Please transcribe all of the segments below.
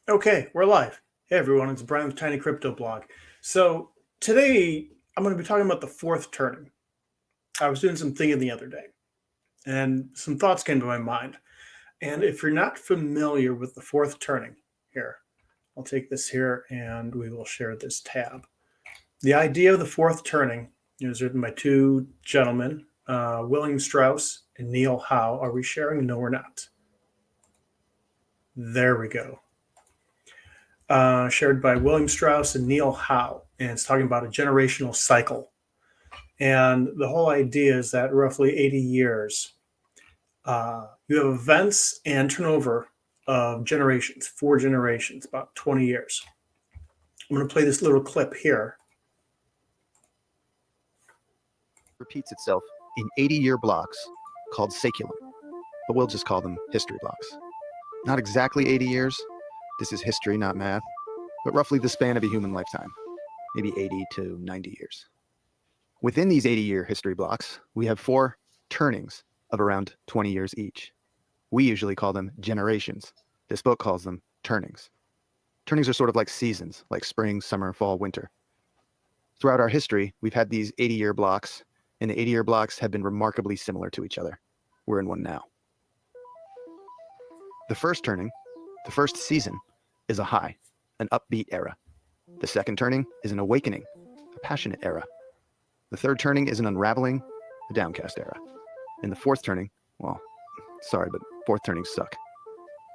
Okay, we're live. Hey everyone, it's Brian with Tiny Crypto Blog. So today I'm going to be talking about the fourth turning. I was doing some thinking the other day, and some thoughts came to my mind. And if you're not familiar with the fourth turning, here, I'll take this here and we will share this tab. The idea of the fourth turning is written by two gentlemen, William Strauss and Neil Howe. Are we sharing? No, we're not. There we go. Shared by William Strauss and Neil Howe, and it's talking about a generational cycle. And the whole idea is that roughly 80 years, you have events and turnover of generations, 4 generations, about 20 years. I'm going to play this little clip here. Repeats itself in 80-year blocks called saeculum, but we'll just call them history blocks. Not exactly 80 years. This is history, not math, but roughly the span of a human lifetime, maybe 80 to 90 years. Within these 80-year history blocks, we have 4 turnings of around 20 years each. We usually call them generations. This book calls them turnings. Turnings are sort of like seasons, like spring, summer, fall, winter. Throughout our history, we've had these 80-year blocks, and the 80-year blocks have been remarkably similar to each other. We're in one now. The first turning, the first season, is a high, an upbeat era. The second turning is an awakening, a passionate era. The third turning is an unraveling, a downcast era. And the fourth turning, well, sorry, but fourth turnings suck.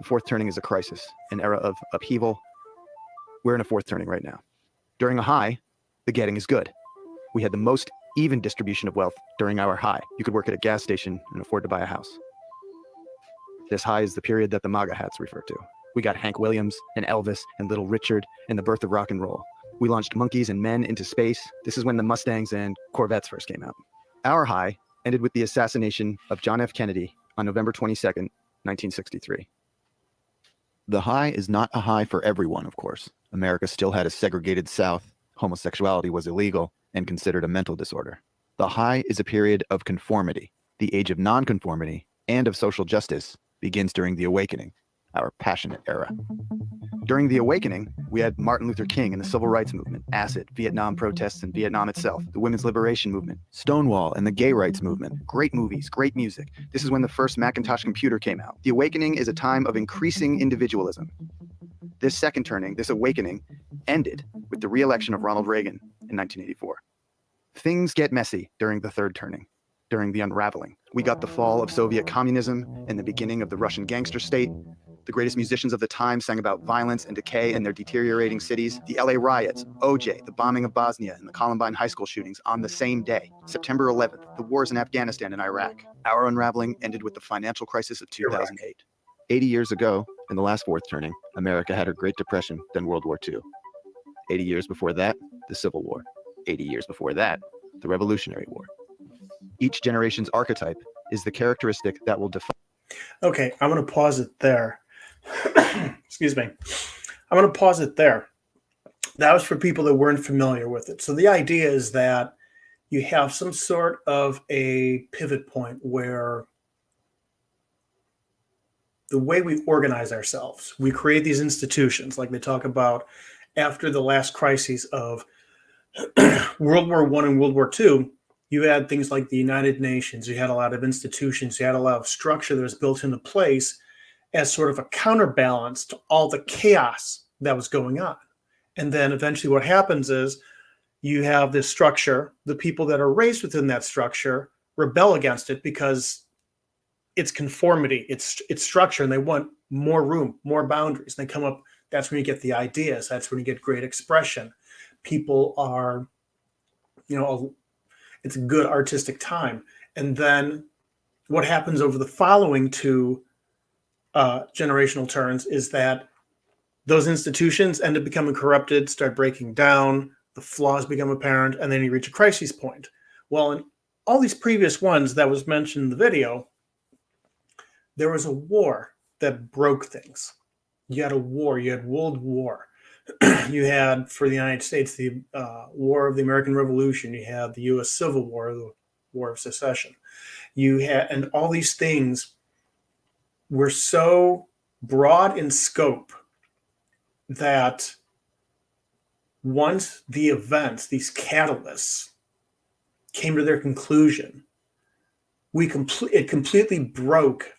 The fourth turning is a crisis, an era of upheaval. We're in a fourth turning right now. During a high, the getting is good. We had the most even distribution of wealth during our high. You could work at a gas station and afford to buy a house. This high is the period that the MAGA hats refer to. We got Hank Williams and Elvis and Little Richard and the birth of rock and roll. We launched monkeys and men into space. This is when the Mustangs and Corvettes first came out. Our high ended with the assassination of John F. Kennedy on November 22nd, 1963. The high is not a high for everyone, of course. America still had a segregated South. Homosexuality was illegal and considered a mental disorder. The high is a period of conformity. The age of nonconformity and of social justice begins during the awakening, our passionate era. During the awakening, we had Martin Luther King and the Civil Rights Movement, acid, Vietnam protests and Vietnam itself, the Women's Liberation Movement, Stonewall and the Gay Rights Movement, great movies, great music. This is when the first Macintosh computer came out. The awakening is a time of increasing individualism. This second turning, this awakening, ended with the re-election of Ronald Reagan in 1984. Things get messy during the third turning. During the unraveling, we got the fall of Soviet communism and the beginning of the Russian gangster state. The greatest musicians of the time sang about violence and decay in their deteriorating cities. The LA riots, OJ, the bombing of Bosnia, and the Columbine high school shootings on the same day. September 11th, the wars in Afghanistan and Iraq. Our unraveling ended with the financial crisis of 2008. 80 years ago, in the last fourth turning, America had her Great Depression, then World War II. 80 years before that, the Civil War. 80 years before that, the Revolutionary War. Each generation's archetype is the characteristic that will define. Okay, I'm going to pause it there. Excuse me. I'm going to pause it there. That was for people that weren't familiar with it. So the idea is that you have some sort of a pivot point where the way we organize ourselves, we create these institutions like they talk about after the last crises of World War I and World War II. You had things like the United Nations, you had a lot of institutions, you had a lot of structure that was built into place as sort of a counterbalance to all the chaos that was going on. And then eventually what happens is you have this structure, the people that are raised within that structure rebel against it because it's conformity, it's structure, and they want more room, more boundaries. And they come up, that's when you get the ideas, that's when you get great expression. People are, it's a good artistic time. And then what happens over the following two generational turns is that those institutions end up becoming corrupted, start breaking down, the flaws become apparent, and then you reach a crisis point. Well, in all these previous ones that was mentioned in the video, there was a war that broke things. You had a war, you had World War. You had, for the United States, the War of the American Revolution. You had the U.S. Civil War, the War of Secession. You had, and all these things were so broad in scope that once the events, these catalysts, came to their conclusion, it completely broke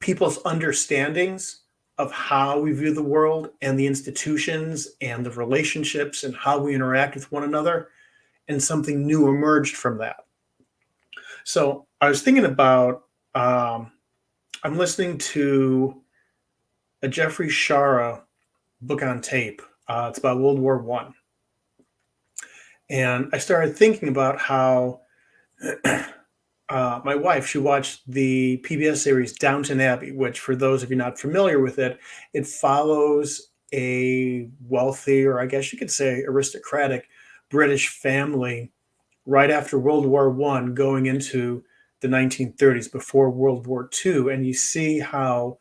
people's understandings of how we view the world and the institutions and the relationships and how we interact with one another, and something new emerged from that. So I was thinking about, I'm listening to a Jeffrey Shara book on tape. It's about World War One, and I started thinking about how my wife, she watched the PBS series Downton Abbey, which, for those of you not familiar with it, it follows a wealthy, or I guess you could say aristocratic, British family right after World War One, going into the 1930s, before World War Two, and you see how,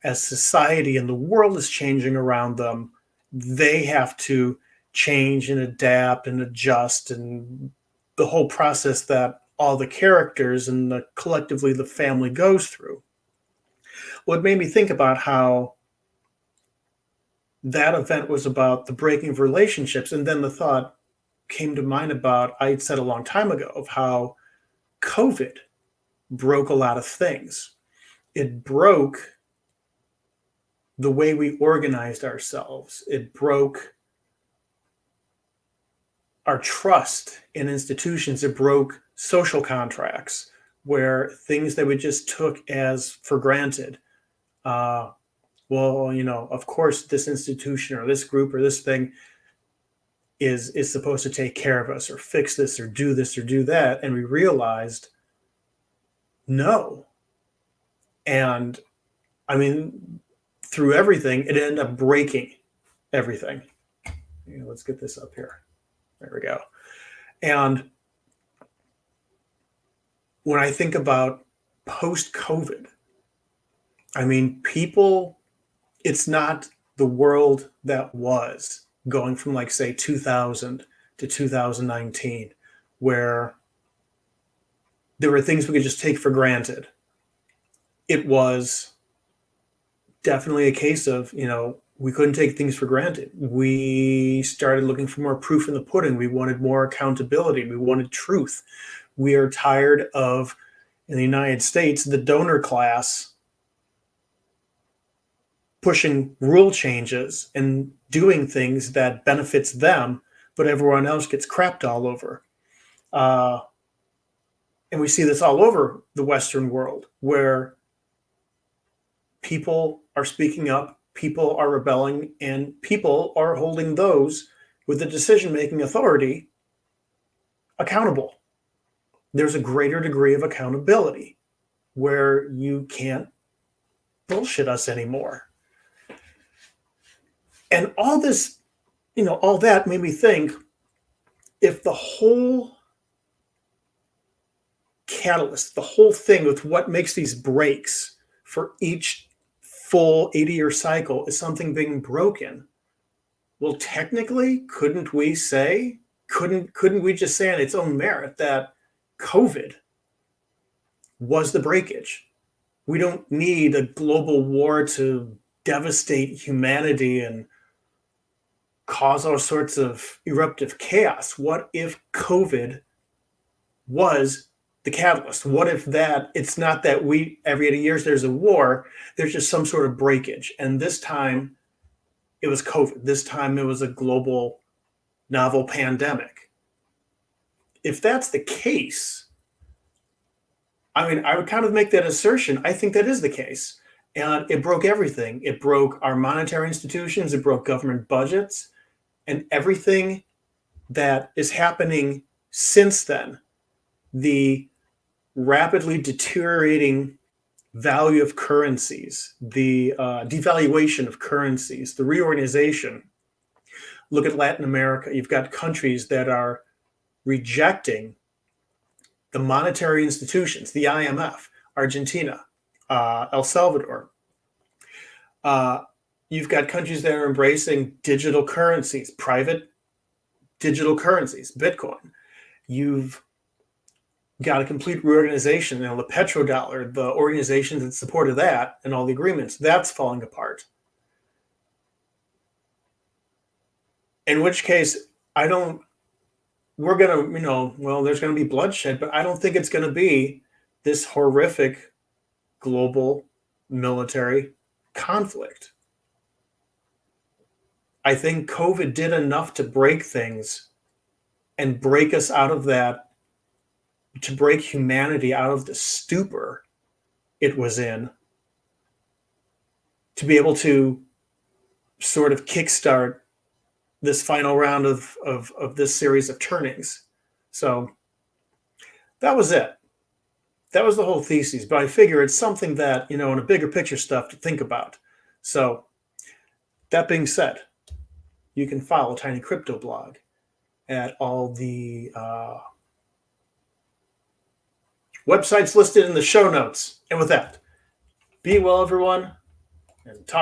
as society and the world is changing around them, they have to change and adapt and adjust, and the whole process that all the characters and collectively the family goes through. Well, it made me think about how that event was about the breaking of relationships, and then the thought came to mind about, I had said a long time ago, of how COVID broke a lot of things. It broke the way we organized ourselves. It broke our trust in institutions. It broke social contracts, where things that we just took as for granted. Well, of course, this institution or this group or this thing is supposed to take care of us or fix this or do that. And we realized, no. And I mean, through everything, it ended up breaking everything. Let's get this up here. There we go. And when I think about post-COVID, I mean, it's not the world that was going from, like, say, 2000 to 2019, where there were things we could just take for granted. It was definitely a case of, we couldn't take things for granted. We started looking for more proof in the pudding. We wanted more accountability. We wanted truth. We are tired of, in the United States, the donor class pushing rule changes and doing things that benefits them, but everyone else gets crapped all over. And we see this all over the Western world, where people are speaking up, people are rebelling, and people are holding those with the decision-making authority accountable. There's a greater degree of accountability, where you can't bullshit us anymore. And all this, all that made me think, if the whole catalyst, the whole thing with what makes these breaks for each full 80-year cycle is something being broken, well, technically, couldn't we just say on its own merit that COVID was the breakage? We don't need a global war to devastate humanity and cause all sorts of eruptive chaos. What if COVID was the catalyst? What if it's not that every 80 years there's a war, there's just some sort of breakage. And this time it was COVID. This time it was a global novel pandemic. If that's the case, I mean, I would kind of make that assertion. I think that is the case. And it broke everything. It broke our monetary institutions. It broke government budgets, and everything that is happening since then. The rapidly deteriorating value of currencies, the devaluation of currencies, the reorganization. Look at Latin America. You've got countries that are rejecting the monetary institutions, the IMF, Argentina, El Salvador. You've got countries that are embracing digital currencies, private digital currencies, Bitcoin. You've got a complete reorganization. The petrodollar, the organizations that supported that and all the agreements, that's falling apart. In which case, I don't, we're going to, well, there's going to be bloodshed, but I don't think it's going to be this horrific global military conflict. I think COVID did enough to break things and break us out of that, to break humanity out of the stupor it was in, to be able to sort of kickstart this final round of this series of turnings. So that was it. That was the whole thesis. But I figure it's something that, in a bigger picture stuff to think about. So that being said, you can follow Tiny Crypto Blog at all the websites listed in the show notes. And with that, be well, everyone, and talk.